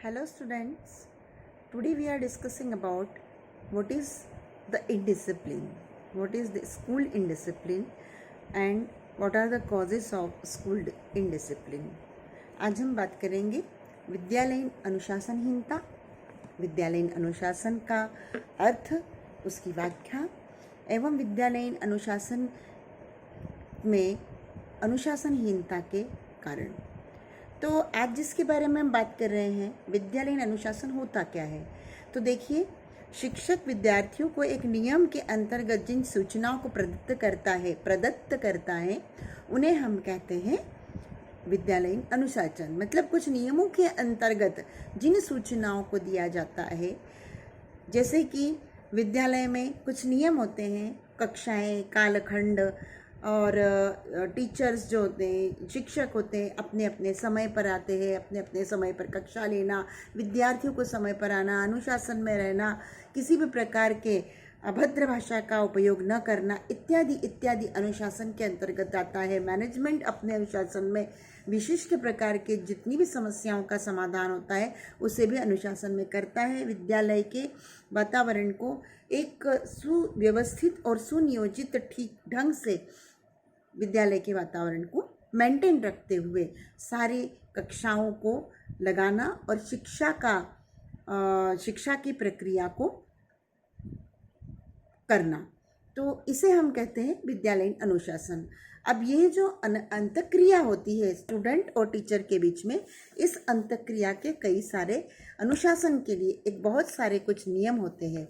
Hello students, today we are discussing about what is the indiscipline, what is the school indiscipline and what are the causes of school indiscipline. आज हम बात करेंगे विद्यालयीन अनुशासनहीनता, विद्यालयीन अनुशासन का अर्थ, उसकी व्याख्या एवं विद्यालयीन अनुशासन में अनुशासनहीनता के कारण। तो आज जिसके बारे में हम बात कर रहे हैं, विद्यालयीन अनुशासन होता क्या है। तो देखिए, शिक्षक विद्यार्थियों को एक नियम के अंतर्गत जिन सूचनाओं को प्रदत्त करता है उन्हें हम कहते हैं विद्यालयीन अनुशासन। मतलब कुछ नियमों के अंतर्गत जिन सूचनाओं को दिया जाता है, जैसे कि विद्यालय में कुछ नियम होते हैं, कक्षाएं, कालखंड और टीचर्स जो होते हैं, शिक्षक होते हैं, अपने अपने समय पर आते हैं, अपने अपने समय पर कक्षा लेना, विद्यार्थियों को समय पर आना, अनुशासन में रहना, किसी भी प्रकार के अभद्र भाषा का उपयोग न करना, इत्यादि इत्यादि अनुशासन के अंतर्गत आता है। मैनेजमेंट अपने अनुशासन में विशिष्ट प्रकार के जितनी भी समस्याओं का समाधान होता है उसे भी अनुशासन में करता है। विद्यालय के वातावरण को एक सुव्यवस्थित और सुनियोजित ठीक ढंग से विद्यालय के वातावरण को मेंटेन रखते हुए सारी कक्षाओं को लगाना और शिक्षा की प्रक्रिया को करना, तो इसे हम कहते हैं विद्यालयीन अनुशासन। अब ये जो अंतःक्रिया होती है स्टूडेंट और टीचर के बीच में, इस अंतःक्रिया के कई सारे अनुशासन के लिए एक बहुत सारे कुछ नियम होते हैं।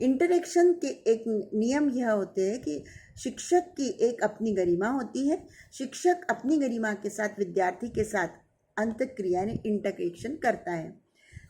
इंटरेक्शन के एक नियम यह होते हैं कि शिक्षक की एक अपनी गरिमा होती है, शिक्षक अपनी गरिमा के साथ विद्यार्थी के साथ अंतःक्रिया यानी इंटरेक्शन करता है।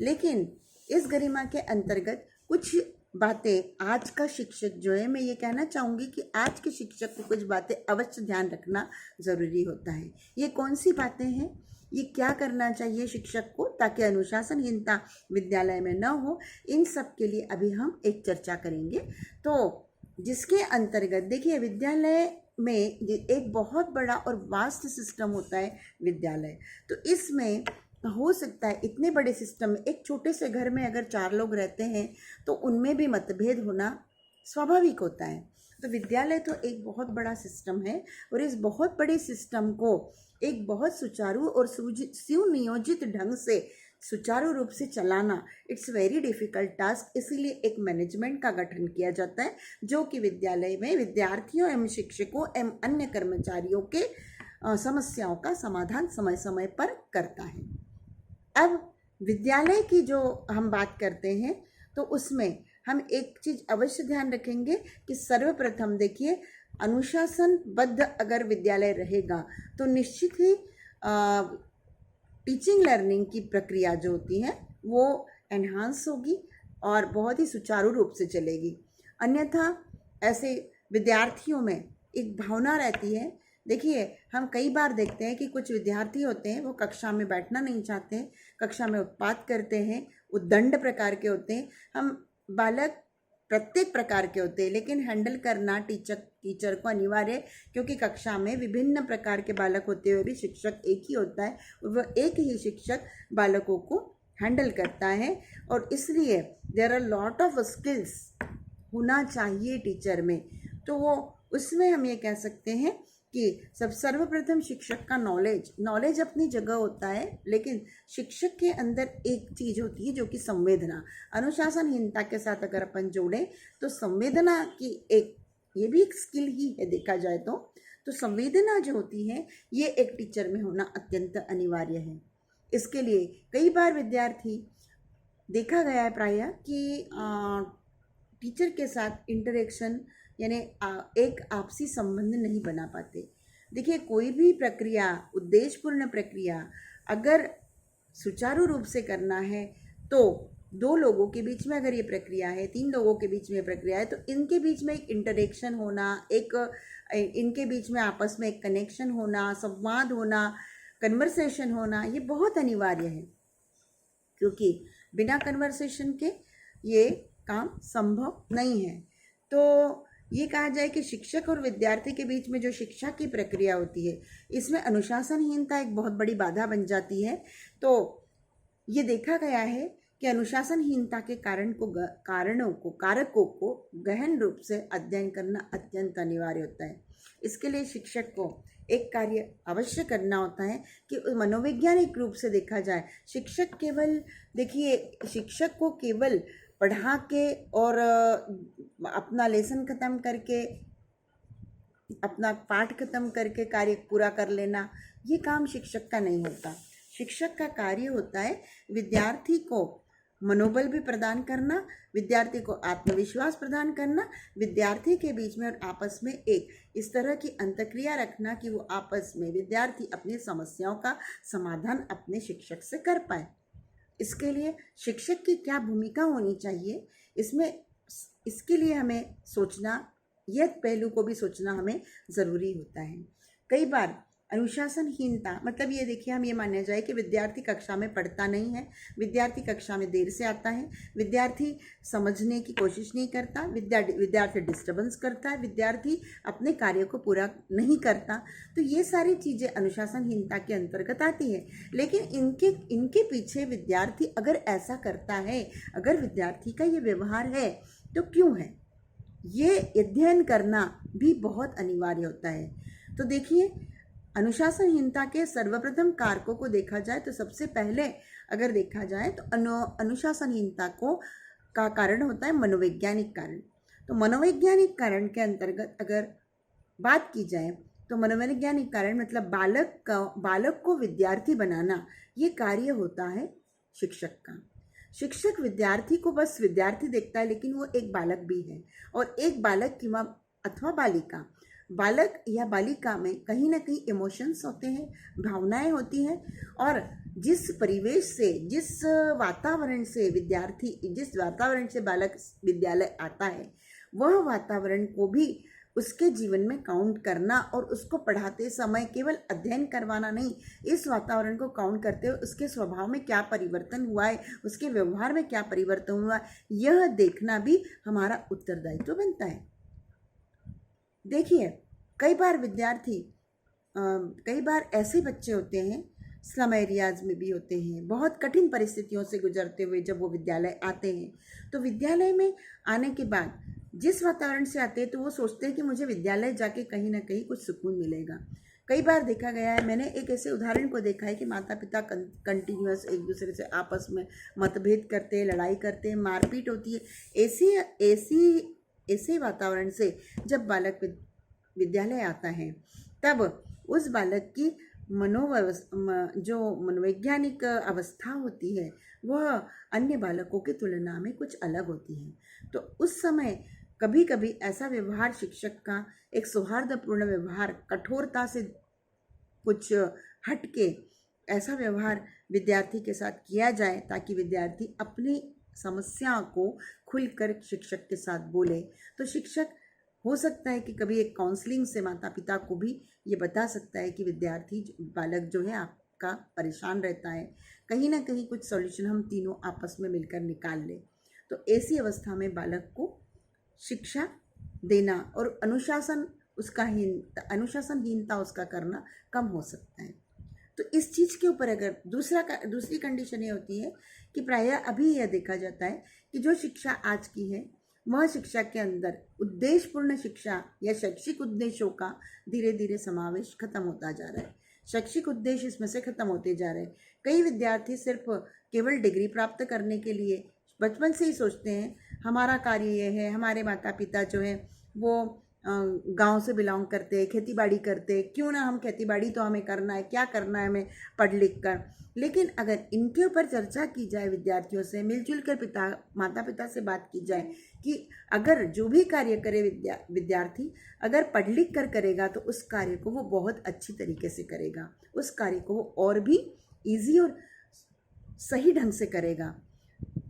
लेकिन इस गरिमा के अंतर्गत कुछ बातें आज का शिक्षक जो है, मैं ये कहना चाहूँगी कि आज के शिक्षक को कुछ बातें अवश्य ध्यान रखना ज़रूरी होता है। ये कौन सी बातें हैं, ये क्या करना चाहिए शिक्षक को ताकि अनुशासनहीनता विद्यालय में न हो, इन सब के लिए अभी हम एक चर्चा करेंगे। तो जिसके अंतर्गत देखिए, विद्यालय में एक बहुत बड़ा और वास्ट सिस्टम होता है विद्यालय। तो इसमें हो सकता है इतने बड़े सिस्टम में, एक छोटे से घर में अगर 4 लोग रहते हैं तो उनमें भी मतभेद होना स्वाभाविक होता है। तो विद्यालय तो एक बहुत बड़ा सिस्टम है और इस बहुत बड़े सिस्टम को एक बहुत सुचारू और सुनियोजित ढंग से सुचारू रूप से चलाना इट्स वेरी डिफ़िकल्ट टास्क। इसीलिए एक मैनेजमेंट का गठन किया जाता है जो कि विद्यालय में विद्यार्थियों एवं शिक्षकों एवं अन्य कर्मचारियों के समस्याओं का समाधान समय समय पर करता है। अब विद्यालय की जो हम बात करते हैं तो उसमें हम एक चीज़ अवश्य ध्यान रखेंगे कि सर्वप्रथम देखिए, अनुशासनबद्ध अगर विद्यालय रहेगा तो निश्चित ही टीचिंग लर्निंग की प्रक्रिया जो होती है वो एनहांस होगी और बहुत ही सुचारू रूप से चलेगी। अन्यथा ऐसे विद्यार्थियों में एक भावना रहती है। देखिए, हम कई बार देखते हैं कि कुछ विद्यार्थी होते हैं वो कक्षा में बैठना नहीं चाहते हैं, कक्षा में उत्पात करते हैं, उद्दंड प्रकार के होते हैं। हम बालक प्रत्येक प्रकार के होते हैं, लेकिन हैंडल करना टीचर को अनिवार्य है, क्योंकि कक्षा में विभिन्न प्रकार के बालक होते हुए भी शिक्षक एक ही होता है, वह एक ही शिक्षक बालकों को हैंडल करता है। और इसलिए there are lot of skills होना चाहिए टीचर में। तो वो उसमें हम ये कह सकते हैं कि सर्वप्रथम शिक्षक का नॉलेज अपनी जगह होता है, लेकिन शिक्षक के अंदर एक चीज़ होती है जो कि संवेदना। अनुशासनहीनता के साथ अगर अपन जोड़ें तो संवेदना की ये भी एक स्किल ही है देखा जाए तो संवेदना जो होती है ये एक टीचर में होना अत्यंत अनिवार्य है। इसके लिए कई बार विद्यार्थी देखा गया है प्रायः कि टीचर के साथ इंटरेक्शन यानी एक आपसी संबंध नहीं बना पाते। देखिए, कोई भी प्रक्रिया, उद्देश्यपूर्ण प्रक्रिया अगर सुचारू रूप से करना है तो 2 लोगों के बीच में अगर ये प्रक्रिया है, 3 लोगों के बीच में प्रक्रिया है, तो इनके बीच में एक इंटरेक्शन होना, इनके बीच में आपस में एक कनेक्शन होना, संवाद होना, कन्वर्सेशन होना, ये बहुत अनिवार्य है, क्योंकि बिना कन्वर्सेशन के ये काम संभव नहीं है। तो ये कहा जाए कि शिक्षक और विद्यार्थी के बीच में जो शिक्षा की प्रक्रिया होती है, इसमें अनुशासनहीनता एक बहुत बड़ी बाधा बन जाती है। तो ये देखा गया है कि अनुशासनहीनता के कारकों को गहन रूप से अध्ययन करना अत्यंत अनिवार्य होता है। इसके लिए शिक्षक को एक कार्य अवश्य करना होता है कि मनोवैज्ञानिक रूप से देखा जाए। शिक्षक केवल देखिए, शिक्षक को केवल पढ़ा के और अपना लेसन ख़त्म करके, अपना पाठ खत्म करके कार्य पूरा कर लेना, ये काम शिक्षक का नहीं होता। शिक्षक का कार्य होता है विद्यार्थी को मनोबल भी प्रदान करना, विद्यार्थी को आत्मविश्वास प्रदान करना, विद्यार्थी के बीच में और आपस में एक इस तरह की अंतक्रिया रखना कि वो आपस में विद्यार्थी अपनी समस्याओं का समाधान अपने शिक्षक से कर पाए। इसके लिए शिक्षक की क्या भूमिका होनी चाहिए, इसके लिए हमें सोचना, यह पहलू को भी सोचना हमें ज़रूरी होता है। कई बार अनुशासनहीनता मतलब ये देखिए, हम ये माना जाए कि विद्यार्थी कक्षा में पढ़ता नहीं है, विद्यार्थी कक्षा में देर से आता है, विद्यार्थी समझने की कोशिश नहीं करता, विद्यार्थी डिस्टर्बेंस करता है, विद्यार्थी अपने कार्य को पूरा नहीं करता, तो ये सारी चीज़ें अनुशासनहीनता के अंतर्गत आती है। लेकिन इनके पीछे विद्यार्थी अगर ऐसा करता है, अगर विद्यार्थी का ये व्यवहार है तो क्यों है, ये अध्ययन करना भी बहुत अनिवार्य होता है। तो देखिए, अनुशासनहीनता के सर्वप्रथम कारकों को देखा जाए तो सबसे पहले अगर देखा जाए तो अनुशासनहीनता का कारण होता है मनोवैज्ञानिक कारण। तो मनोवैज्ञानिक कारण के अंतर्गत अगर बात की जाए तो मनोवैज्ञानिक कारण मतलब बालक को विद्यार्थी बनाना, ये कार्य होता है शिक्षक का। शिक्षक विद्यार्थी को बस विद्यार्थी देखता है, लेकिन वो एक बालक भी है, और एक बालक की अथवा बालिका, बालक या बालिका में कहीं ना कहीं इमोशंस होते हैं, भावनाएं होती हैं, और जिस परिवेश से, जिस वातावरण से बालक विद्यालय आता है, वह वातावरण को भी उसके जीवन में काउंट करना और उसको पढ़ाते समय केवल अध्ययन करवाना नहीं, इस वातावरण को काउंट करते हुए उसके स्वभाव में क्या परिवर्तन हुआ है, उसके व्यवहार में क्या परिवर्तन हुआ है, यह देखना भी हमारा उत्तरदायित्व बनता है। देखिए, कई बार ऐसे बच्चे होते हैं, स्लम एरियाज़ में भी होते हैं, बहुत कठिन परिस्थितियों से गुजरते हुए जब वो विद्यालय आते हैं, तो विद्यालय में आने के बाद जिस वातावरण से आते हैं तो वो सोचते हैं कि मुझे विद्यालय जाके कहीं ना कहीं कुछ सुकून मिलेगा। कई बार देखा गया है, मैंने एक ऐसे उदाहरण को देखा है कि माता पिता कंटिन्यूअस एक दूसरे से आपस में मतभेद करते हैं, लड़ाई करते हैं, मारपीट होती है। ऐसे वातावरण से जब बालक विद्यालय आता है, तब उस बालक की जो मनोवैज्ञानिक अवस्था होती है वह अन्य बालकों की तुलना में कुछ अलग होती है। तो उस समय कभी कभी ऐसा व्यवहार शिक्षक का, एक सौहार्दपूर्ण व्यवहार, कठोरता से कुछ हटके ऐसा व्यवहार विद्यार्थी के साथ किया जाए ताकि विद्यार्थी अपनी समस्या को खुलकर शिक्षक के साथ बोले। तो शिक्षक हो सकता है कि कभी एक काउंसलिंग से माता पिता को भी ये बता सकता है कि बालक जो है आपका परेशान रहता है, कहीं ना कहीं कुछ सॉल्यूशन हम तीनों आपस में मिलकर निकाल लें। तो ऐसी अवस्था में बालक को शिक्षा देना और अनुशासनहीनता उसका करना कम हो सकता है। तो इस चीज़ के ऊपर अगर दूसरी कंडीशन ये होती है कि प्रायः अभी यह देखा जाता है कि जो शिक्षा आज की है वह शिक्षा के अंदर उद्देश्यपूर्ण शिक्षा या शैक्षिक उद्देश्यों का धीरे धीरे समावेश खत्म होता जा रहा है। शैक्षिक उद्देश्य इसमें से खत्म होते जा रहे हैं। कई विद्यार्थी सिर्फ केवल डिग्री प्राप्त करने के लिए बचपन से ही सोचते हैं हमारा कार्य ये है, हमारे माता पिता जो है वो गांव से बिलोंग करते हैं, खेती बाड़ी करते हैं, क्यों ना हम खेती बाड़ी तो हमें करना है, क्या करना है हमें पढ़ लिख कर। लेकिन अगर इनके ऊपर चर्चा की जाए, विद्यार्थियों से मिलजुल कर माता पिता से बात की जाए कि अगर जो भी कार्य करे विद्यार्थी अगर पढ़ लिख कर करेगा तो उस कार्य को वो बहुत अच्छी तरीके से करेगा, उस कार्य को वो और भी ईजी और सही ढंग से करेगा।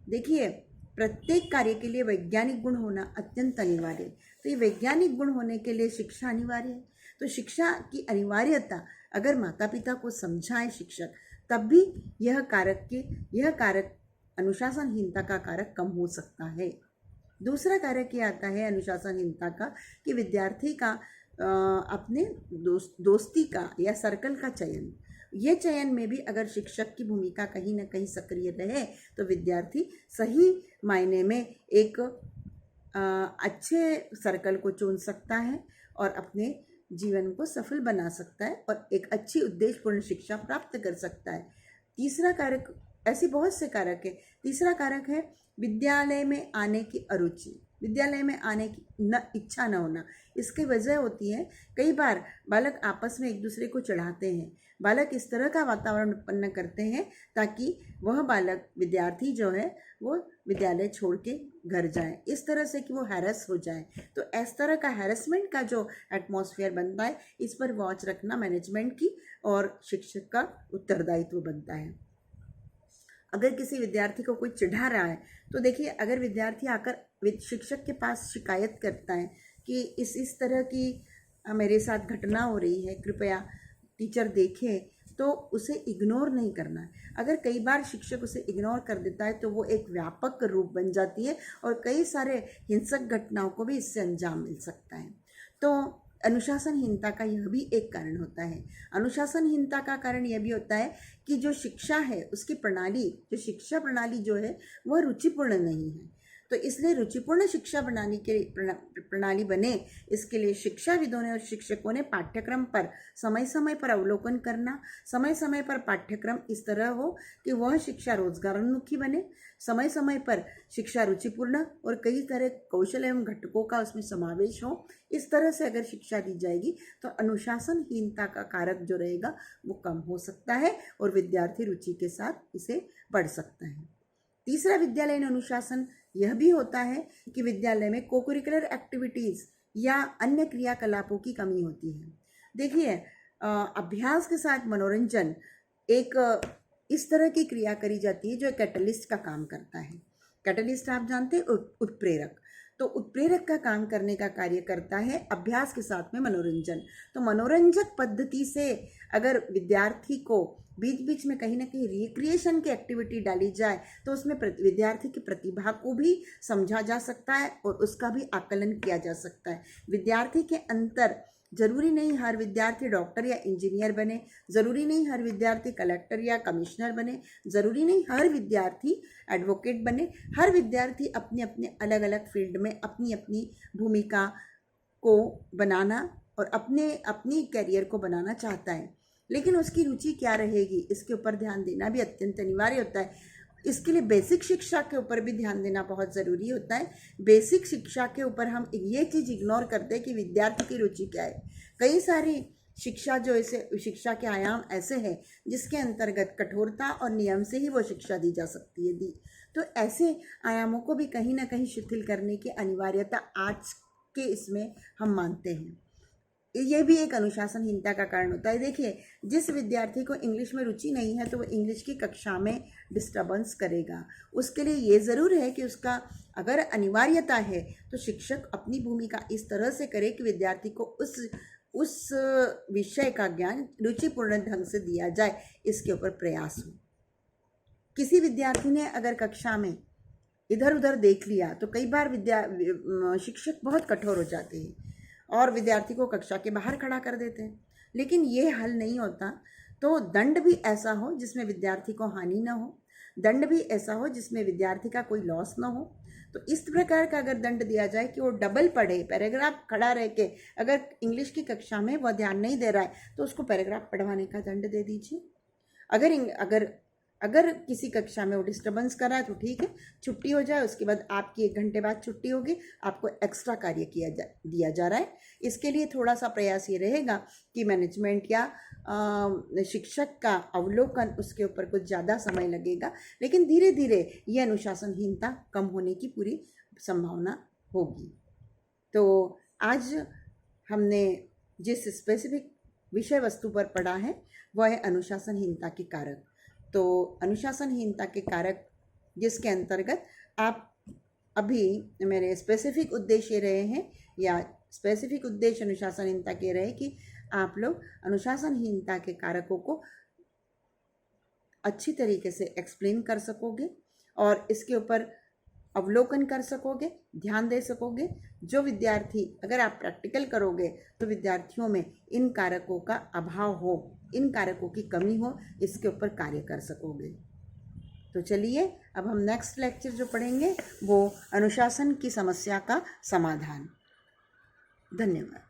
देखिए, प्रत्येक कार्य के लिए वैज्ञानिक गुण होना अत्यंत अनिवार्य है। तो ये वैज्ञानिक गुण होने के लिए शिक्षा अनिवार्य है। तो शिक्षा की अनिवार्यता अगर माता पिता को समझाए शिक्षक, तब भी यह कारक अनुशासनहीनता का कारक कम हो सकता है। दूसरा कारक ये आता है अनुशासनहीनता का कि विद्यार्थी का अपने दोस्ती का या सर्कल का चयन, ये चयन में भी अगर शिक्षक की भूमिका कहीं ना कहीं सक्रिय रहे तो विद्यार्थी सही मायने में एक अच्छे सर्कल को चुन सकता है और अपने जीवन को सफल बना सकता है और एक अच्छी उद्देश्यपूर्ण शिक्षा प्राप्त कर सकता है। तीसरा कारक, ऐसे बहुत से कारक है। तीसरा कारक है विद्यालय में आने की अरुचि, विद्यालय में आने की न इच्छा न होना। इसकी वजह होती है कई बार बालक आपस में एक दूसरे को चढ़ाते हैं, बालक इस तरह का वातावरण उत्पन्न करते हैं ताकि वह बालक विद्यार्थी जो है वो विद्यालय छोड़ के घर जाए, इस तरह से कि वो हैरेस हो जाए। तो इस तरह का हैरेसमेंट का जो एटमॉस्फेयर बनता है, इस पर वॉच रखना मैनेजमेंट की और शिक्षक का उत्तरदायित्व बनता है। अगर किसी विद्यार्थी को कोई चिढ़ा रहा है तो देखिए, अगर विद्यार्थी आकर शिक्षक के पास शिकायत करता है कि इस तरह की मेरे साथ घटना हो रही है, कृपया टीचर देखें, तो उसे इग्नोर नहीं करना है। अगर कई बार शिक्षक उसे इग्नोर कर देता है तो वो एक व्यापक रूप बन जाती है और कई सारे हिंसक घटनाओं को भी इससे अंजाम मिल सकता है। तो अनुशासनहीनता का यह भी एक कारण होता है। अनुशासनहीनता का कारण यह भी होता है कि जो शिक्षा है उसकी प्रणाली, जो शिक्षा प्रणाली जो है वह रुचिपूर्ण नहीं है। तो इसलिए रुचिपूर्ण शिक्षा प्रणाली बने, इसके लिए शिक्षाविदों ने और शिक्षकों ने पाठ्यक्रम पर समय समय पर अवलोकन करना, समय समय पर पाठ्यक्रम इस तरह हो कि वह शिक्षा रोजगारोन्मुखी बने, समय समय पर शिक्षा रुचिपूर्ण और कई तरह कौशल एवं घटकों का उसमें समावेश हो। इस तरह से अगर शिक्षा दी जाएगी तो अनुशासनहीनता का कारक जो रहेगा वो कम हो सकता है और विद्यार्थी रुचि के साथ इसे पढ़ सकता है। तीसरा विद्यालयीन अनुशासन यह भी होता है कि विद्यालय में कोकरिकुलर एक्टिविटीज़ या अन्य क्रियाकलापों की कमी होती है। देखिए, अभ्यास के साथ मनोरंजन एक इस तरह की क्रिया करी जाती है जो कैटलिस्ट का काम करता है। कैटलिस्ट आप जानते हैं, उत्प्रेरक। तो उत्प्रेरक का काम करने का कार्य करता है अभ्यास के साथ में मनोरंजन। तो मनोरंजक पद्धति से अगर विद्यार्थी को बीच बीच में कहीं ना कहीं रिक्रिएशन की एक्टिविटी डाली जाए तो उसमें विद्यार्थी की प्रतिभा को भी समझा जा सकता है और उसका भी आकलन किया जा सकता है। विद्यार्थी के अंतर, जरूरी नहीं हर विद्यार्थी डॉक्टर या इंजीनियर बने, ज़रूरी नहीं हर विद्यार्थी कलेक्टर या कमिश्नर बने, ज़रूरी नहीं हर विद्यार्थी एडवोकेट बने। हर विद्यार्थी अपने अपने अलग अलग फील्ड में अपनी अपनी भूमिका को बनाना और अपनी कैरियर को बनाना चाहता है, लेकिन उसकी रुचि क्या रहेगी इसके ऊपर ध्यान देना भी अत्यंत अनिवार्य होता है। इसके लिए बेसिक शिक्षा के ऊपर भी ध्यान देना बहुत ज़रूरी होता है। बेसिक शिक्षा के ऊपर हम ये चीज़ इग्नोर करते हैं कि विद्यार्थी की रुचि क्या है। कई सारी शिक्षा जो ऐसे शिक्षा के आयाम ऐसे हैं जिसके अंतर्गत कठोरता और नियम से ही वो शिक्षा दी जा सकती है। तो ऐसे आयामों को भी कहीं ना कहीं शिथिल करने की अनिवार्यता आज के इसमें हम मानते हैं। ये भी एक अनुशासनहीनता का कारण होता है। देखिए, जिस विद्यार्थी को इंग्लिश में रुचि नहीं है तो वो इंग्लिश की कक्षा में डिस्टर्बेंस करेगा। उसके लिए ये ज़रूर है कि उसका अगर अनिवार्यता है तो शिक्षक अपनी भूमिका इस तरह से करे कि विद्यार्थी को उस विषय का ज्ञान रुचिपूर्ण ढंग से दिया जाए, इसके ऊपर प्रयास हो। किसी विद्यार्थी ने अगर कक्षा में इधर उधर देख लिया तो कई बार शिक्षक बहुत कठोर हो जाते हैं और विद्यार्थी को कक्षा के बाहर खड़ा कर देते हैं, लेकिन ये हल नहीं होता। तो दंड भी ऐसा हो जिसमें विद्यार्थी को हानि ना हो, दंड भी ऐसा हो जिसमें विद्यार्थी का कोई लॉस ना हो। तो इस प्रकार का अगर दंड दिया जाए कि वो डबल पढ़े, पैराग्राफ खड़ा रह के, अगर इंग्लिश की कक्षा में वह ध्यान नहीं दे रहा है तो उसको पैराग्राफ पढ़वाने का दंड दे दीजिए। अगर किसी कक्षा में वो डिस्टर्बेंस कर रहा है तो ठीक है, छुट्टी हो जाए, उसके बाद आपकी 1 घंटे बाद छुट्टी होगी, आपको एक्स्ट्रा कार्य दिया जा रहा है। इसके लिए थोड़ा सा प्रयास ये रहेगा कि मैनेजमेंट या शिक्षक का अवलोकन, उसके ऊपर कुछ ज़्यादा समय लगेगा, लेकिन धीरे धीरे ये अनुशासनहीनता कम होने की पूरी संभावना होगी। तो आज हमने जिस स्पेसिफिक विषय वस्तु पर पढ़ा है वह है अनुशासनहीनता के कारक। तो अनुशासनहीनता के कारक जिसके अंतर्गत आप अभी मेरे स्पेसिफिक उद्देश्य रहे हैं या स्पेसिफिक उद्देश्य अनुशासनहीनता के रहे कि आप लोग अनुशासनहीनता के कारकों को अच्छी तरीके से एक्सप्लेन कर सकोगे और इसके ऊपर अवलोकन कर सकोगे, ध्यान दे सकोगे। जो विद्यार्थी, अगर आप प्रैक्टिकल करोगे तो विद्यार्थियों में इन कारकों का अभाव हो इन कारकों की कमी हो, इसके ऊपर कार्य कर सकोगे। तो चलिए अब हम नेक्स्ट लेक्चर जो पढ़ेंगे वो अनुशासन की समस्या का समाधान। धन्यवाद।